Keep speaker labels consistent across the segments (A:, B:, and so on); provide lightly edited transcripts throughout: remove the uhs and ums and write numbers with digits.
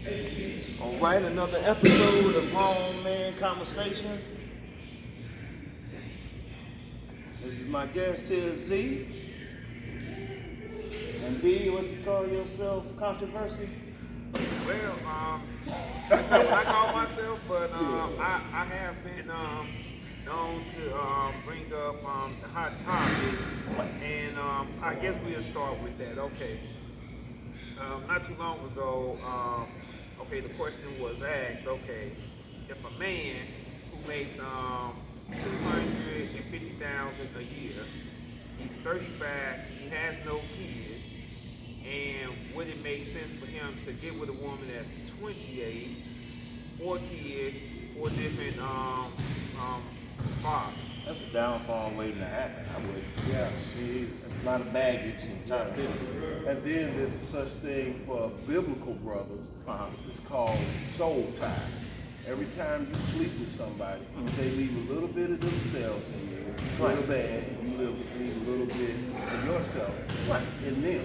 A: All right, another episode of Grown Man Conversations. This is my guest here, Z. And B, what you call yourself? Controversy?
B: Well, that's not what I call myself, but I have been known to bring up the hot topics, and I guess we'll start with that. Okay. Not too long ago, the question was asked. Okay, if a man who makes $250,000 a year, he's 35, he has no kids, and would it make sense for him to get with a woman that's 28, 4 kids, 4 different fathers?
A: That's a downfall waiting to happen. I would.
C: Yeah,
A: That's a lot of baggage in toxicity.
C: and then there's such thing for biblical brothers. It's called soul tie. Every time you sleep with somebody, they leave a little bit of themselves in you, a little bad, and you leave a little bit of yourself in them.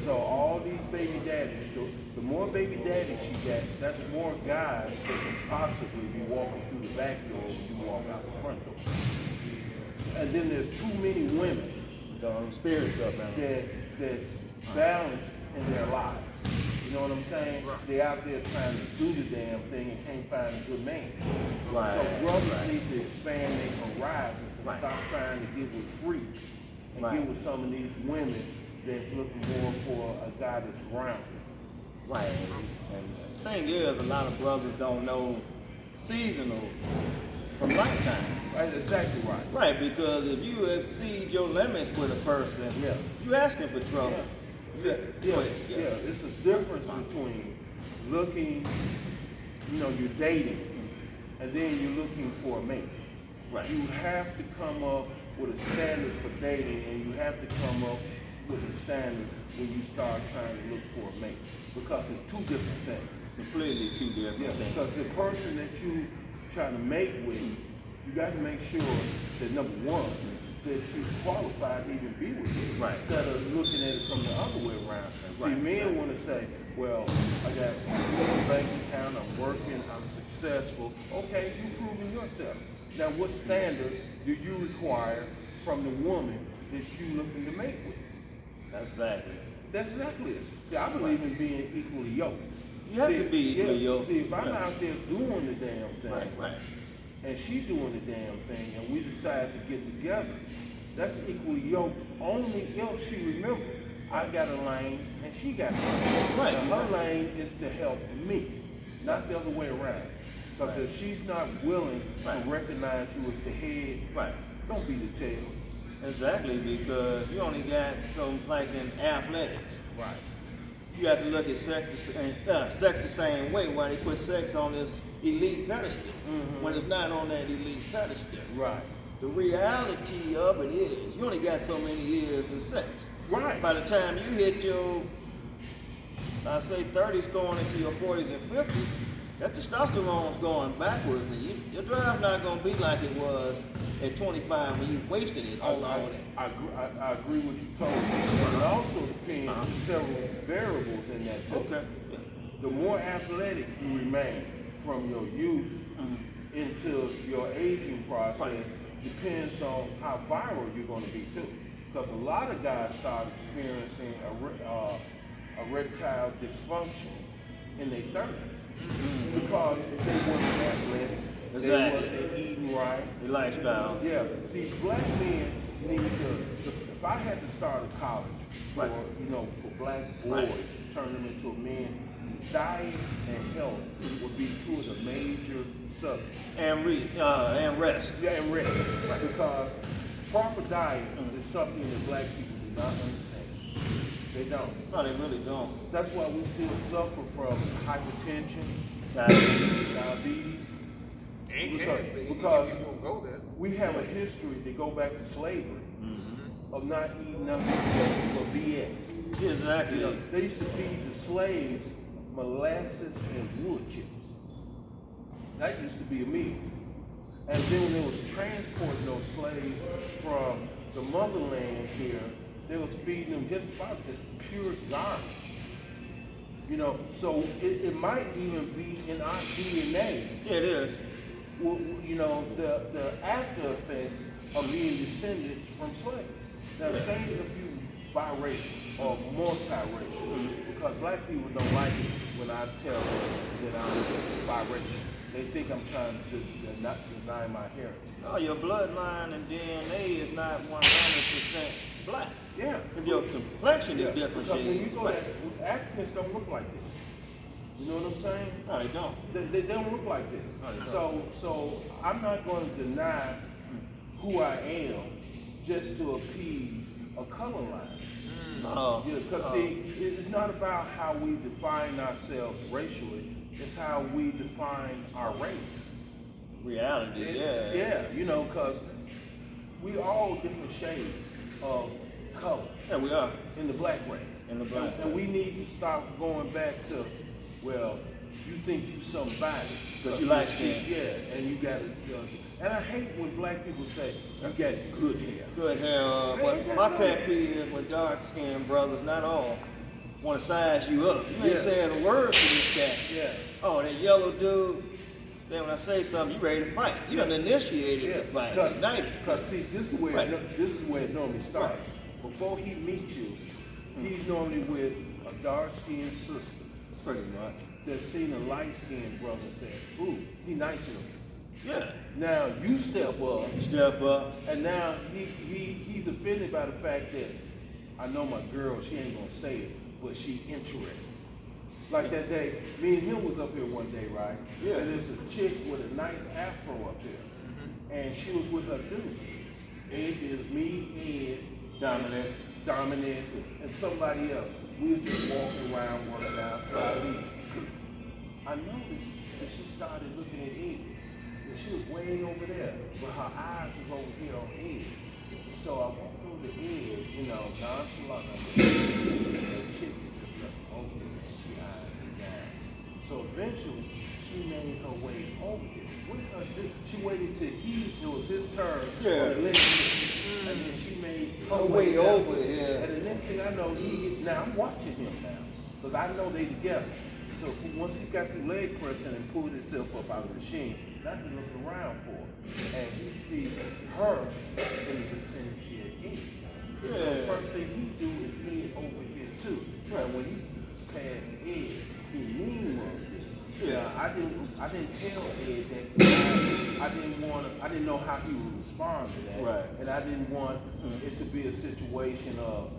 C: So all these baby daddies, the more baby daddies you got, that's more guys that can possibly be walking through the back door when you walk out the front door. And then there's too many women
A: Spirits up, man.
C: that's balanced in their lives. You know what I'm saying?
B: Right.
C: They're out there trying to do the damn thing and can't find a good man.
A: Right.
C: So brothers need to expand their horizon and
A: Right.
C: stop trying to get with freaks and
A: Right.
C: get with some of these women that's looking more for a guy that's grounded.
A: Right. And the thing is, a lot of brothers don't know seasonal from lifetime.
C: That's exactly right.
A: Right, because if you exceed your limits with a person,
C: Yeah.
A: you asking for trouble.
C: Yeah,
A: Yeah.
C: it's a difference between looking, you're dating, and then you're looking for a mate.
A: Right.
C: You have to come up with a standard for dating, and you have to come up with a standard when you start trying to look for a mate, because it's two different things.
A: Completely two different
C: Yeah,
A: things.
C: because the person that you trying to mate with, you got to make sure that number one, that she's qualified to even be with you.
A: Right.
C: Instead of looking at it from the other way around.
A: Right.
C: See, men want to say, well, I got a bank account, I'm working, I'm successful. Okay, you proving yourself. Now, what standard do you require from the woman that you looking to mate with?
A: That's exactly.
C: That's exactly it. See, I believe in being equally yoked.
A: You have
C: See,
A: to be equally yoked.
C: See, if I'm
A: Yeah.
C: out there doing the damn thing,
A: Right.
C: and she doing the damn thing, and we decide to get together, that's equally yoked only if she remembers I got a lane and she got a lane.
A: Right.
C: Now, her lane is to help me, not the other way around. Because if she's not willing
A: Right.
C: to recognize you as the head,
A: Right.
C: don't be the tail.
A: Exactly, because you only got some, like in athletics,
C: Right.
A: you got to look at sex the same way. Why they put sex on this elite pedestal when it's not on that elite pedestal.
C: Right.
A: The reality of it is, you only got so many years in sex.
C: Right.
A: By the time you hit your, I say 30s going into your 40s and 50s, that testosterone's going backwards, and your drive's not going to be like it was at 25 when you've wasted it all on it.
C: I agree with you totally. But it also depends on several variables in that too.
A: Okay.
C: The more athletic you remain from your youth into your aging process depends on how viral you're going to be too. Because a lot of guys start experiencing erectile dysfunction in their 30s because they wasn't athletic,
A: Exactly.
C: they wasn't eating right.
A: Your lifestyle.
C: Yeah, see, black men need to. If I had to start a college for
A: Right.
C: for black boys,
A: Right.
C: turn them into a man, diet and health would be two of the major subjects.
A: And rest.
C: Yeah, and rest, because proper diet is something that black people do not understand. They don't.
A: No, they really don't.
C: That's why we still suffer from hypertension,
A: Diabetes.
C: diabetes.
B: And
C: Because-
B: cancer.
C: because-
B: You won't go there.
C: We have a history to go back to slavery of not eating nothing but BS.
A: Exactly.
C: They used to feed the slaves molasses and wood chips. That used to be a meal. And then when they was transporting those slaves from the motherland here, they was feeding them just about this pure garbage. You know, so it might even be in our DNA.
A: Yeah, it is.
C: Well, you know, the after effects of being descended from slaves. Now, say if you biracial or multiracial, because black people don't like it when I tell them that I'm biracial. They think I'm trying to not deny my heritage.
A: Oh, your bloodline and DNA is not 100% black.
C: Yeah.
A: If your complexion
C: Yeah,
A: is different
C: because when you
A: shades,
C: go
A: black.
C: at, Africans don't look like this. You know what I'm saying?
A: No, they don't.
C: They don't look like this.
A: No, they don't.
C: So I'm not going to deny who I am just to appease a color line.
A: No.
C: Yeah, because see, it's not about how we define ourselves racially. It's how we define our race.
A: Reality, yeah.
C: Yeah, you know, because we all different shades of color
A: Yeah, we are.
C: in the black race.
A: In the black
C: And we need to stop going back to, well, you think you somebody.
A: 'Cause you light skinned.
C: Yeah, and you got it. And I hate when black people say, you got good hair.
A: Good hair, but my pet peeve is when dark-skinned brothers, not all, want to size you up. You ain't
C: Yeah.
A: saying a word to this cat.
C: Yeah.
A: Oh, that yellow dude. Then when I say something, you ready to fight. You done initiated the fight. Ignited.
C: Because see, this is where
A: Right.
C: this is where it normally starts. Before he meets you, he's normally with a dark-skinned sister
A: Pretty much.
C: that seen a light-skinned brother and said, ooh, he nicer than me.
A: Yeah.
C: Now you step up,
A: Step up.
C: and now he's offended by the fact that I know my girl, she ain't gonna say it, but she interested. Like that day, me and him was up here one day, right?
A: Yeah.
C: And there's a chick with a nice afro up there, and she was with her dude. Ed is me, Ed, Dominic, and somebody else. We was just walking around, working out. I noticed that she started looking at Ed. And she was way over there, but her eyes was over here on Ed. So I walked over to Ed, you know, nonchalant. And chick just left over there. She eyed me down. So eventually, she made her way over there. She waited till it was his turn.
A: Yeah.
C: On the left, and then she made her
A: way
C: down.
A: over here.
C: And the next thing I know, now I'm watching him now, because I know they together. So once he got through leg pressing and pulled himself up out of the machine, now he's looking around for her. And he sees her in the vicinity of Ed. So the
A: Yeah.
C: first thing he do is head over here too. And when he passed Ed, he mean mugged it.
A: Yeah.
C: I didn't tell Ed that I didn't know how he would respond to that.
A: Right.
C: And I didn't want it to be a situation of,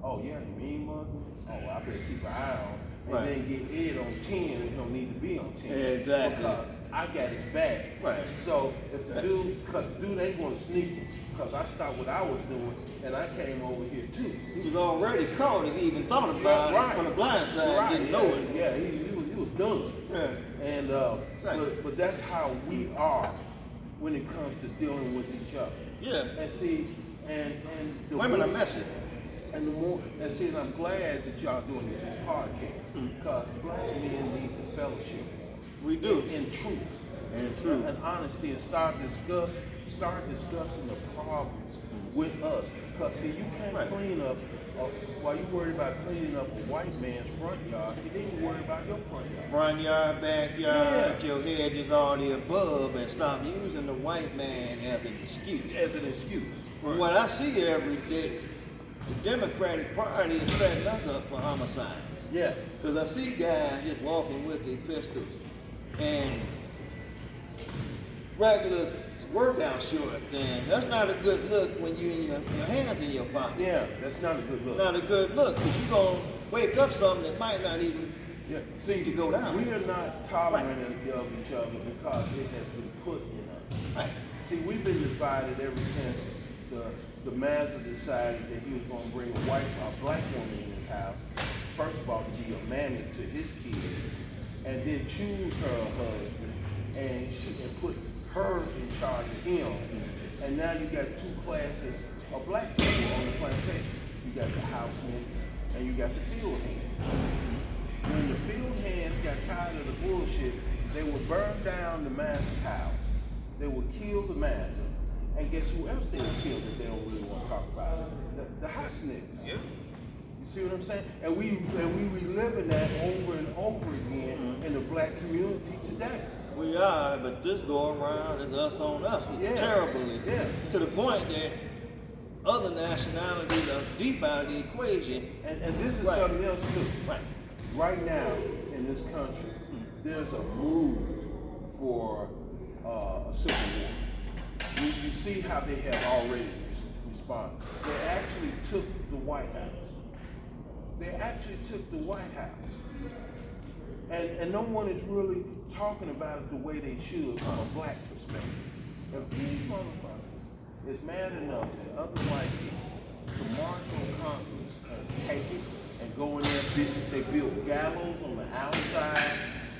C: oh yeah, he mean mugged me? Oh, well, I better keep an eye on. And
A: Right.
C: then get Ed on 10 and he don't need to be on 10.
A: Exactly.
C: Because I got his back.
A: Right.
C: So if the dude ain't gonna sneak me, because I stopped what I was doing and I came over here too.
A: He was already caught if he even thought about it from the blind side.
C: Right.
A: Didn't know it.
C: Yeah, he was done.
A: Yeah.
C: And
A: Exactly.
C: but that's how we are when it comes to dealing with each other.
A: Yeah.
C: And see, and the
A: Women are
C: more-
A: messy.
C: And the more, and see, and I'm glad that y'all doing this podcast because black men need the fellowship.
A: We do.
C: In truth.
A: And truth.
C: And honesty, and start discussing the problems with us. Because see, you can't
A: Right.
C: clean up while you worried about cleaning up a white man's front yard. You didn't worry about your front yard.
A: Front yard, backyard,
C: Yeah.
A: your head is all the above, and stop using the white man as an excuse.
C: As an excuse.
A: From what I see every day, the Democratic Party is setting us up for homicides.
C: Yeah.
A: Because I see guys just walking with their pistols and regular workout shorts, and that's not a good look when you in your hands in your pocket.
C: Yeah, that's not a good look.
A: Not a good look, because you're going to wake up something that might not even
C: Yeah. See,
A: to go down.
C: We are not tolerant of each other because it has been put in us.
A: Right.
C: See, we've been divided ever since the master decided that he was going to bring a black woman in his house. First of all, to be a mammy to his kids, and then choose her a husband and put her in charge of him. And now you got two classes of black people on the plantation. You got the housemen and you got the field hands. When the field hands got tired of the bullshit, they would burn down the master's house. They would kill the master. And guess who else they would kill that they don't really want to talk about? The house niggas.
B: Yeah.
C: You See what I'm saying? And we reliving that over and over again in the black community today.
A: We are, but this go around is us on us terribly.
C: Yeah.
A: To the point that other nationalities are deep out of the equation.
C: And this is
A: Right.
C: something else too.
A: Right.
C: Right now in this country, there's a move for a civil war. You see how they have already responded. They actually took the White House. They actually took the White House. And no one is really talking about it the way they should from a black perspective. If these motherfuckers is mad enough and other white people to march on Congress and take it and go in there, they built gallows on the outside,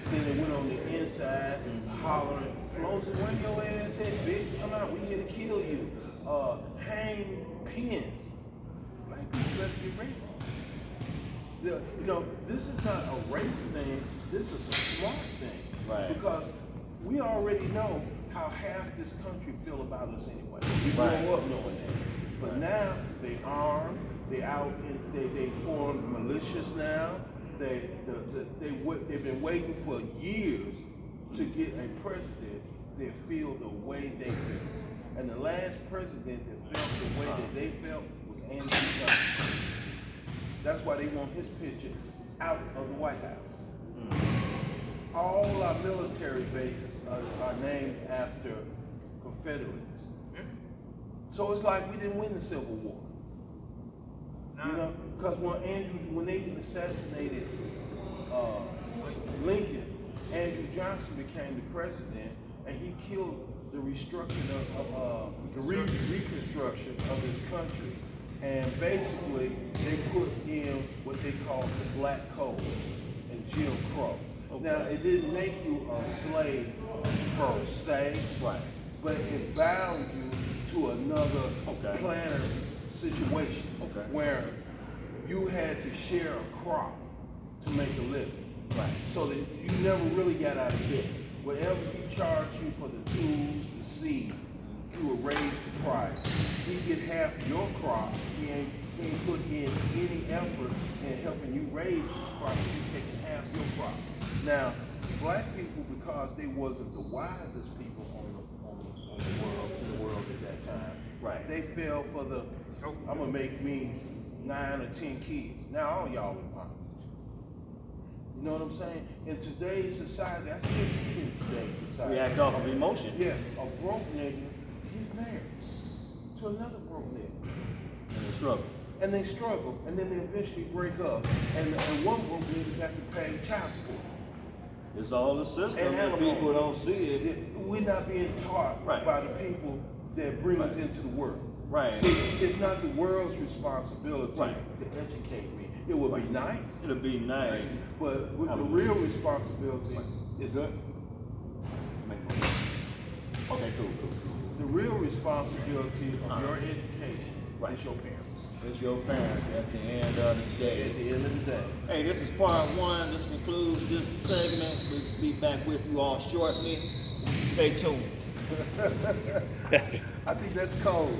C: then they went on the inside hollering, Moses, where your ass at, bitch? Come out, we here to kill you. Hang pins. Black people better get ready. You know, this is not a race thing, this is a smart thing.
A: Right.
C: Because we already know how half this country feel about us anyway. We
A: Right.
C: grew up knowing that. But now they armed, they out, they formed militias now. They've been waiting for years to get a president that feel the way they feel. And the last president that felt the way that they felt was Andrew Johnson. That's why they want his picture out of the White House. All our military bases are named after Confederates. So it's like we didn't win the Civil War. You know, because when they assassinated Lincoln, Andrew Johnson became the president, and he killed the reconstruction of his country. And basically, they put in what they call the Black Code and Jim Crow.
A: Okay.
C: Now, it didn't make you a slave per se,
A: Right.
C: but it bound you to another
A: Okay.
C: planet situation
A: Okay.
C: where you had to share a crop to make a living.
A: Right.
C: So that you never really got out of debt. Whatever he charged you for the tools, the seed, you would raise the price. He get half your crop. He ain't put in any effort in helping you raise this crop. He's taking half your crop. Now, black people, because they wasn't the wisest people in the world at that time,
A: Right.
C: they fell for the, I'm gonna make me 9 or 10 kids. Now all y'all in bondage. You know what I'm saying? In today's society, that's what you see in today's society.
A: We act off of emotion.
C: Yeah, a broke nigga get married to another broke nigga.
A: And they struggle.
C: And they struggle, and then they eventually break up. And one broke nigga got to pay child support.
A: It's all the system
C: And
A: that
C: alimony.
A: people don't see it.
C: We're not being taught
A: Right.
C: by the people that bring us
A: Right.
C: into the world.
A: Right.
C: See, it's not the world's responsibility
A: Right.
C: to educate me. It would be nice,
A: It'll be nice.
C: but the
A: Hallelujah.
C: real responsibility is
A: Make money. Okay, cool.
C: the real responsibility of your education
A: Right.
C: is your parents.
A: It's your parents at the end of the
C: At
A: day.
C: the end of the day.
A: Hey, this is part one. This concludes this segment. We'll be back with you all shortly. Stay tuned.
C: I think that's cold.